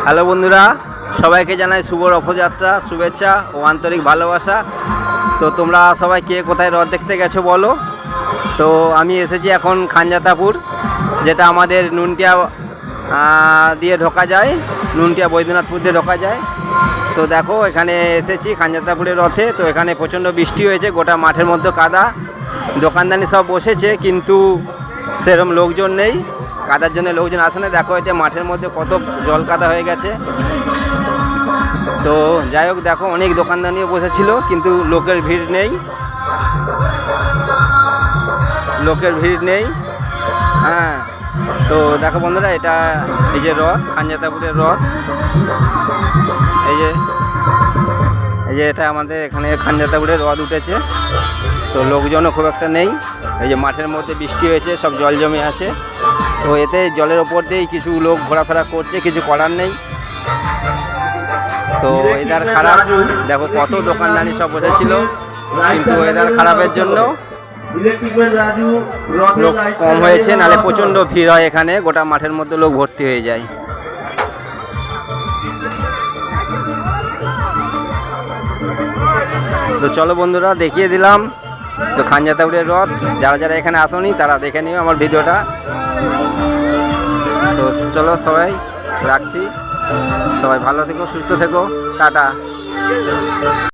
Hello বন্ধুরা, সবাইকে জানাই শুভ রথযাত্রা শুভেচ্ছা ও আন্তরিক ভালোবাসা। তো তোমরা সবাই কে কোথায় রথ দেখতে গেছো বলো। তো আমি এসেছি এখন খানজাতাপুর, যেটা আমাদের নুনটিয়া দিয়ে ঢোকা যায়, নুনটিয়া বৈদ্যনাথপুর দিয়ে ঢোকা যায়। তো দেখো এখানে এসেছি খানজাতাপুরের রথে। তো এখানে প্রচণ্ড বৃষ্টি হয়েছে, গোটা মাঠের মধ্যে কাদা, দোকানদানি সব বসেছে কিন্তু সেরকম লোকজন নেই, কাদার জন্য লোকজন আসে না। দেখো এটা মাঠের মধ্যে কত জল কাদা হয়ে গেছে। তো যাই হোক, দেখো অনেক দোকানদানিও বসেছিল কিন্তু লোকের ভিড় নেই, হ্যাঁ। তো দেখো বন্ধুরা, এটা এই যে রথ, খানজাতাপুরের রথ, এই যে এটা আমাদের এখানে খানজাতাপুরের রথ উঠেছে। তো লোকজনও খুব একটা নেই, এই যে মাঠের মধ্যে বৃষ্টি হয়েছে, সব জল জমে আছে। তো এতে জলের ওপর দিয়েই কিছু লোক ঘোরাফেরা করছে, কিছু করার নেই। তো ওয়েদার খারাপ, দেখো কত দোকানদানি সব বসেছিল কিন্তু ওয়েদার খারাপের জন্য লোক কম হয়েছে, নাহলে প্রচণ্ড ভিড় হয় এখানে, গোটা মাঠের মধ্যে লোক ভর্তি হয়ে যায়। তো চলো বন্ধুরা, দেখিয়ে দিলাম তো খানজাতাপুরের রথ। যারা যারা এখানে আসোনি তারা দেখে নিও আমার ভিডিওটা। তো চলো, সবাই রাখছি, সবাই ভালো থেকো, সুস্থ থেকো, টাটা।